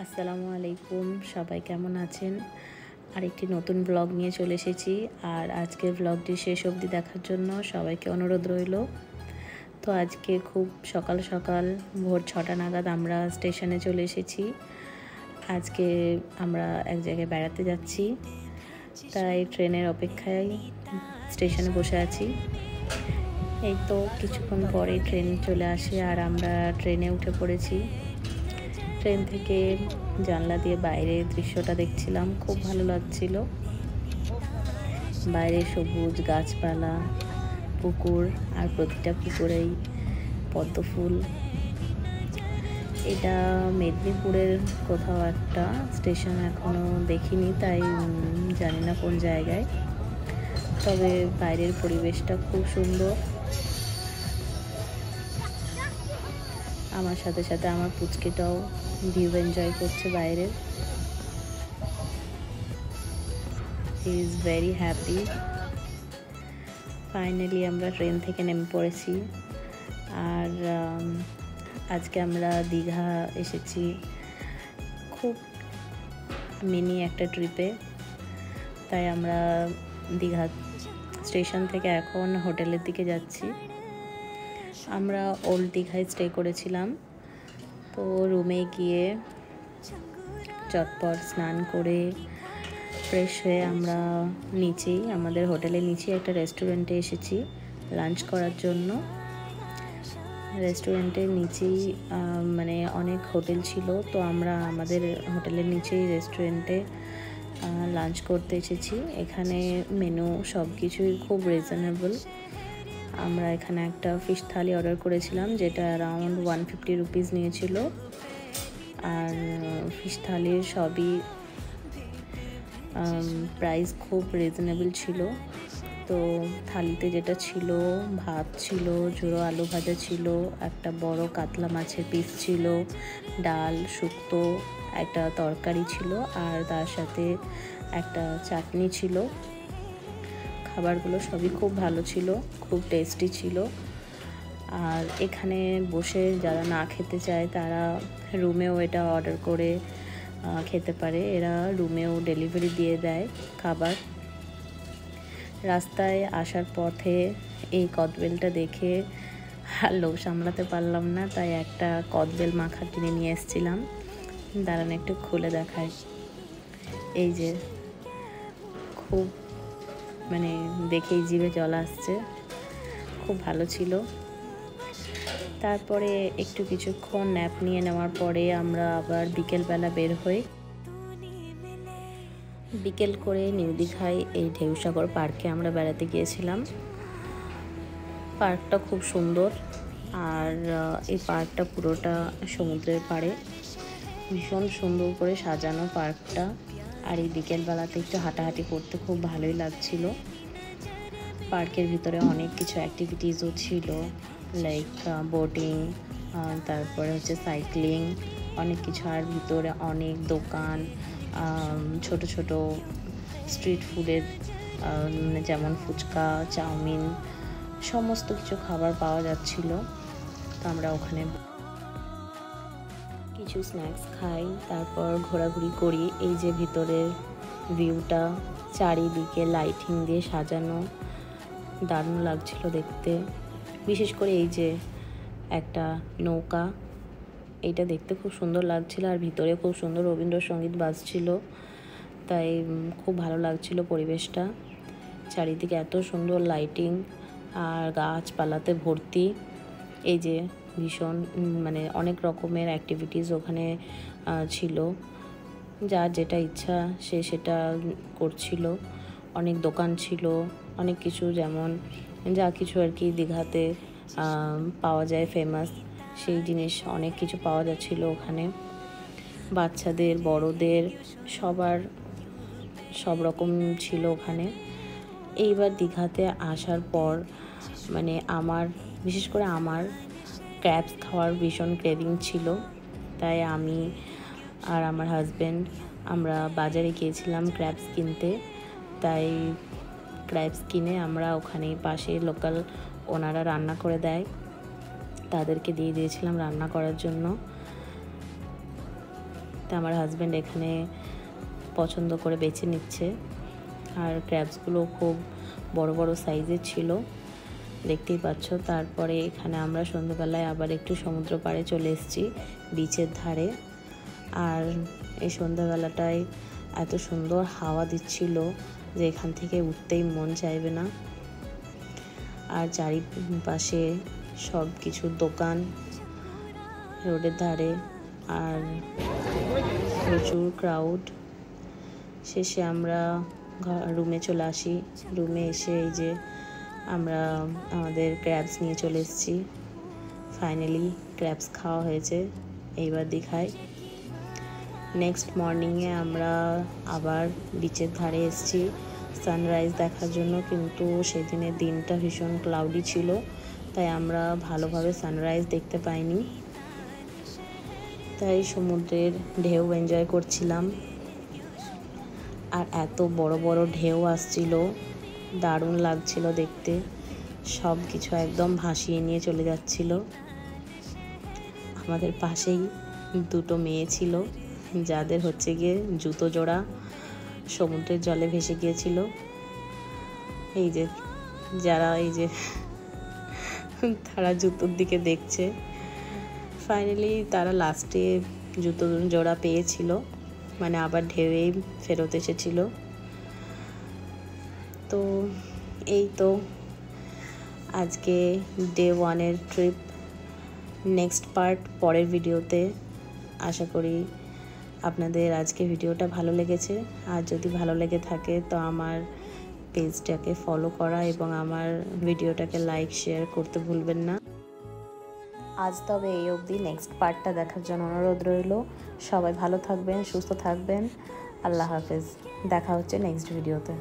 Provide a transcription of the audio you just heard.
আসসালামু আলাইকুম, সবাই কেমন আছেন? আরেকটি নতুন ব্লগ নিয়ে চলে এসেছি। আর আজকের ব্লগটি শেষ অবধি দেখার জন্য সবাইকে অনুরোধ রইল। তো আজকে খুব সকাল সকাল ভোর 6টা নাগাদ আমরা স্টেশনে চলে এসেছি। আজকে আমরা এক জায়গায় বেড়াতে যাচ্ছি, তাই ট্রেনের অপেক্ষায় স্টেশনে বসে আছি। এই তো কিছুক্ষণ পরে ট্রেন চলে আসে আর আমরা ট্রেনে উঠে পড়েছি। ট্রেন থেকে জানলা দিয়ে বাইরের দৃশ্যটা দেখছিলাম, খুব ভালো লাগছিল। বাইরে সবুজ গাছপালা, পুকুর, আর প্রতিটা পুকুরেই পদ্ম ফুল। এটা মেদিনীপুরের কোথাও একটা স্টেশন, এখনও দেখিনি, তাই জানি না কোন জায়গায়। তবে বাইরের পরিবেশটা খুব সুন্দর। আমার সাথে সাথে আমার পুচকিটাও ভিউ এনজয় করছে বাইরের। He is very happy. Finally আমরা ট্রেন থেকে নেমে পড়েছি। আর আজকে আমরা দীঘা এসেছি খুব মিনি একটা ট্রিপে। তাই আমরা দীঘা স্টেশন থেকে এখন হোটেলের দিকে যাচ্ছি। আমরা ওল্ড দীঘায় স্টে করেছিলাম। তো রুমে গিয়ে চটপট স্নান করে ফ্রেশ হয়ে আমরা নিচেই, আমাদের হোটেলের নিচেই একটা রেস্টুরেন্টে এসেছি লাঞ্চ করার জন্য। রেস্টুরেন্টের নিচেই মানে অনেক হোটেল ছিল, তো আমরা আমাদের হোটেলের নিচেই রেস্টুরেন্টে লাঞ্চ করতে এসেছি। এখানে মেনু সব কিছুই খুব রিজনেবল। আমরা এখানে একটা ফিশ থালি অর্ডার করেছিলাম, যেটা অ্যারাউন্ড 150 রুপিস নিয়েছিল। আর ফিশ থালির সবই প্রাইস খুব রিজনেবল ছিল। তো থালিতে যেটা ছিল, ভাত ছিল, ঝুড়ো আলু ভাজা ছিল, একটা বড় কাতলা মাছের পিস ছিল, ডাল, শুক্তো, একটা তরকারি ছিল, আর তার সাথে একটা চাটনি ছিল। খাবারগুলো সবই খুব ভালো ছিল, খুব টেস্টি ছিল। আর এখানে বসে যারা না খেতে চায় তারা রুমেও এটা অর্ডার করে খেতে পারে। এরা রুমেও ডেলিভারি দিয়ে দেয় খাবার। রাস্তায় আসার পথে এই কদবেলটা দেখে আর লোভ সামলাতে পারলাম না, তাই একটা কদবেল মাখা কিনে নিয়ে এসেছিলাম। দাঁড়ান একটু খুলে দেখায়। এই যে, খুব মানে দেখেই জিভে জল আসছে, খুব ভালো ছিল। তারপরে একটু কিছুক্ষণ ন্যাপ নিয়ে নেওয়ার পরে আমরা আবার বিকেলবেলা বের হই। বিকেল করে নিউ দীঘায় এই ঢেউসাগর পার্কে আমরা বেড়াতে গিয়েছিলাম। পার্কটা খুব সুন্দর, আর এই পার্কটা পুরোটা সমুদ্রের পাড়ে, ভীষণ সুন্দর করে সাজানো পার্কটা। আর এই বিকেলবেলাতে একটু হাঁটাহাঁটি করতে খুব ভালোই লাগছিল। পার্কের ভিতরে অনেক কিছু অ্যাক্টিভিটিসও ছিল, লাইক বোটিং, তারপরে হচ্ছে সাইক্লিং, অনেক কিছু। আর ভিতরে অনেক দোকান, ছোট ছোট স্ট্রিট ফুডের, যেমন ফুচকা, চাউমিন, সমস্ত কিছু খাবার পাওয়া যাচ্ছিল। তো আমরা ওখানে কিছু স্ন্যাক্স খাই, তারপর ঘোরাঘুরি করি। এই যে ভিতরের ভিউটা, চারিদিকে লাইটিং দিয়ে সাজানো, দারুণ লাগছিল দেখতে। বিশেষ করে এই যে একটা নৌকা, এইটা দেখতে খুব সুন্দর লাগছিল। আর ভিতরে খুব সুন্দর রবীন্দ্রসঙ্গীত বাজছিল, তাই খুব ভালো লাগছিল পরিবেশটা। চারিদিকে এত সুন্দর লাইটিং আর গাছপালাতে ভর্তি। এই যে ভীষণ মানে অনেক রকমের অ্যাক্টিভিটিস ওখানে ছিল, যার যেটা ইচ্ছা সে সেটা করছিল। অনেক দোকান ছিল, অনেক কিছু, যেমন যা কিছু আর কি দীঘাতে পাওয়া যায় ফেমাস, সেই জিনিস অনেক কিছু পাওয়া যাচ্ছিল ওখানে। বাচ্চাদের, বড়দের, সবার সব রকম ছিল ওখানে। এইবার দীঘাতে আসার পর মানে বিশেষ করে আমার ক্র্যাবস খাওয়ার ভীষণ ক্রেভিং ছিল। তাই আমি আর আমার হাজব্যান্ড আমরা বাজারে গিয়েছিলাম ক্র্যাবস কিনতে। তাই ক্র্যাবস কিনে আমরা ওখানে পাশে লোকাল ওনারা রান্না করে দেয়, তাদেরকে দিয়ে দিয়েছিলাম রান্না করার জন্য। তো আমার হাজব্যান্ড এখানে পছন্দ করে বেছে নিচ্ছে। আর ক্র্যাবসগুলো খুব বড় বড় সাইজের ছিল, দেখতেই পাচ্ছ। তারপরে এখানে আমরা সন্ধ্যেবেলায় আবার একটু সমুদ্র পাড়ে চলে এসেছি, বিচের ধারে। আর এই সন্ধ্যাবেলাটায় এত সুন্দর হাওয়া দিচ্ছিল যে এখান থেকে উঠতেই মন চাইবে না। আর চারিপাশে সব কিছু দোকান রোডের ধারে, আর প্রচুর ক্রাউড। শেষে আমরা রুমে চলে আসি। রুমে এসে এই যে আমরা আমাদের ক্র্যাবস নিয়ে চলে এসেছি। ফাইনালি ক্র্যাবস খাওয়া হয়েছে, এইবার দেখাই। নেক্সট মর্নিংয়ে আমরা আবার বিচের ধারে এসেছি সানরাইজ দেখার জন্য, কিন্তু সেদিনের দিনটা ভীষণ ক্লাউডি ছিল, তাই আমরা ভালোভাবে সানরাইজ দেখতে পাইনি। তাই সমুদ্রের ঢেউ এনজয় করছিলাম। আর এত বড় বড় ঢেউ আসছিল, দারুণ লাগছিল দেখতে। সব কিছু একদম ভাসিয়ে নিয়ে চলে যাচ্ছিল। আমাদের পাশেই দুটো মেয়ে ছিল, যাদের হচ্ছে গিয়ে জুতো জোড়া সমুদ্রের জলে ভেসে গিয়েছিল। এই যে যারা এই যে তারা জুতোর দিকে দেখছে। ফাইনালি তারা লাস্টে জুতো জোড়া পেয়েছিল, মানে আবার ঢেউয়েই ফেরত এসেছিল। তো এই তো আজকে ডে 1-এর ট্রিপ। নেক্সট পার্ট পরের ভিডিওতে। আশা করি আপনাদের আজকে ভিডিওটা ভালো লেগেছে। আর যদি ভালো লেগে থাকে তো আমার পেজটাকে ফলো করা এবং আমার ভিডিওটাকে লাইক শেয়ার করতে ভুলবেন না। আজ তবে এই অবধি, নেক্সট পার্টটা দেখার জন্য অনুরোধ রইল। সবাই ভালো থাকবেন, সুস্থ থাকবেন। আল্লাহ হাফেজ। দেখা হচ্ছে নেক্সট ভিডিওতে।